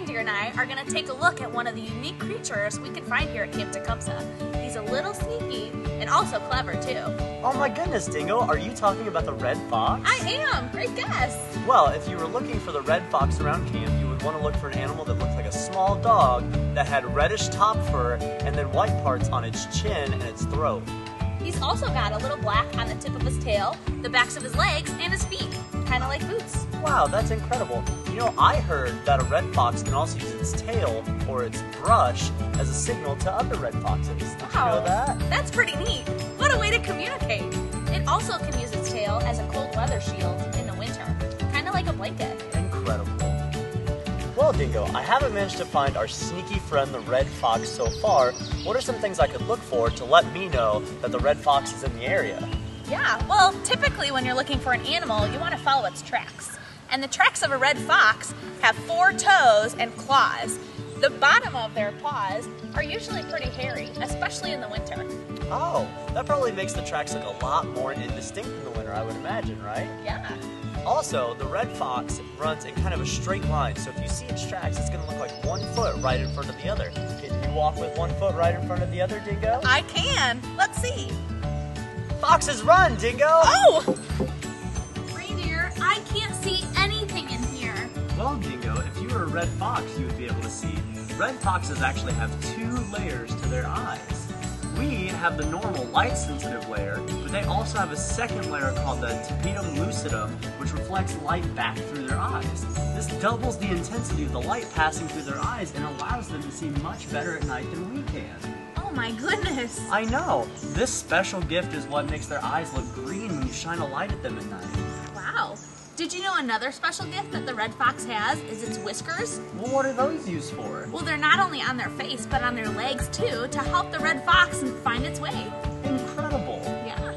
reindeer and I are going to take a look at one of the unique creatures we can find here at Camp Tecumseh. He's a little sneaky and also clever too. Oh my goodness, Dingo, are you talking about the red fox? I am! Great guess! Well, if you were looking for the red fox around camp, you would want to look for an animal that looked like a small dog that had reddish top fur and then white parts on its chin and its throat. He's also got a little black on the tip of his tail, the backs of his legs, and his feet, kind of like boots. Wow, that's incredible. You know, I heard that a red fox can also use its tail or its brush as a signal to other red foxes. Did you know that? That's pretty neat. What a way to communicate. It also can use its tail as a cold weather shield in the winter, kind of like a blanket. Incredible. Well, Dingo, I haven't managed to find our sneaky friend, the red fox, so far. What are some things I could look for to let me know that the red fox is in the area? Yeah, well, typically when you're looking for an animal, you want to follow its tracks. And the tracks of a red fox have 4 toes and claws. The bottom of their paws are usually pretty hairy, especially in the winter. Oh, that probably makes the tracks look a lot more indistinct in the winter, I would imagine, right? Yeah. Also, the red fox runs in kind of a straight line, so if you see its tracks, it's going to look like 1 foot right in front of the other. Can you walk with 1 foot right in front of the other, Dingo? I can. Let's see. Foxes run, Dingo! Oh! Reindeer, I can't see anything in here. Well, Dingo, if you were a red fox, you would be able to see. Red foxes actually have 2 layers to their eyes. We have the normal light-sensitive layer, but they also have a second layer called the tapetum lucidum, which reflects light back through their eyes. This doubles the intensity of the light passing through their eyes and allows them to see much better at night than we can. Oh my goodness. I know! This special gift is what makes their eyes look green when you shine a light at them at night. Wow. Did you know another special gift that the red fox has is its whiskers? Well, what are those used for? Well, they're not only on their face, but on their legs too, to help the red fox find its way. Incredible! Yeah.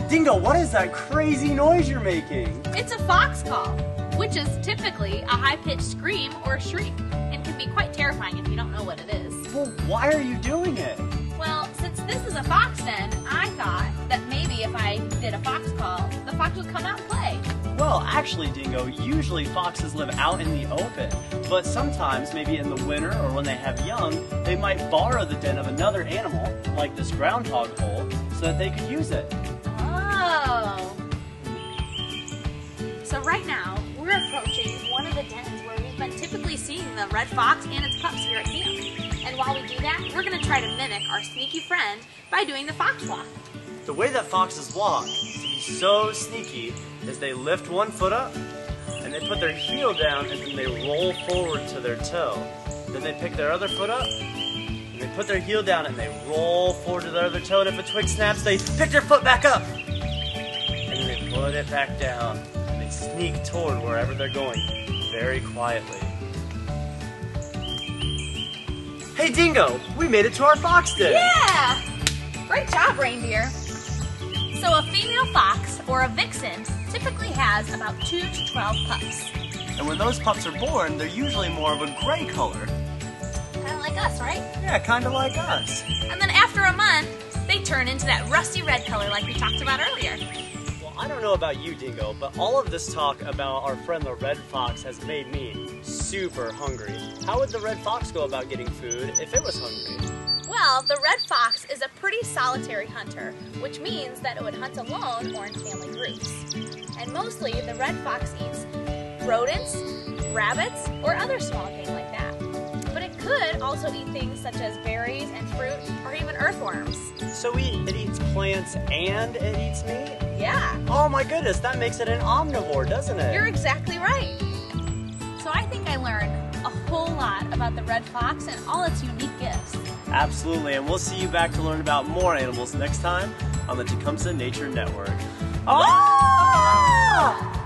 Dingo, what is that crazy noise you're making? It's a fox call, which is typically a high-pitched scream or shriek, and can be quite terrifying if you don't know what it is. Well, why are you doing it? Well, since this is a fox den, I thought that maybe if I did a fox call, the fox would come out and play. Well, actually, Dingo, usually foxes live out in the open, but sometimes, maybe in the winter or when they have young, they might borrow the den of another animal, like this groundhog hole, so that they could use it. Oh. So right now, we're approaching one of the dens where we've been typically seeing the red fox and its pups here at camp. And while we do that, we're going to try to mimic our sneaky friend by doing the fox walk. The way that foxes walk to be so sneaky is they lift 1 foot up, and they put their heel down, and then they roll forward to their toe. Then they pick their other foot up, and they put their heel down, and they roll forward to their other toe, and if a twig snaps, they pick their foot back up. And then they put it back down, and they sneak toward wherever they're going, very quietly. Hey Dingo, we made it to our fox den! Yeah! Great job, reindeer. So a female fox, or a vixen, typically has about 2 to 12 pups. And when those pups are born, they're usually more of a gray color. Kind of like us, right? Yeah, kind of like us. And then after a month, they turn into that rusty red color like we talked about earlier. Well, I don't know about you, Dingo, but all of this talk about our friend the red fox has made me super hungry. How would the red fox go about getting food if it was hungry? Well, the red fox is a pretty solitary hunter, which means that it would hunt alone or in family groups. And mostly, the red fox eats rodents, rabbits, or other small game like that. But it could also eat things such as berries and fruit, or even earthworms. So it eats plants and it eats meat? Yeah. Oh my goodness, that makes it an omnivore, doesn't it? You're exactly right. So I think I learned a whole lot about the red fox and all its unique gifts. Absolutely, and we'll see you back to learn about more animals next time on the Tecumseh Nature Network. Oh!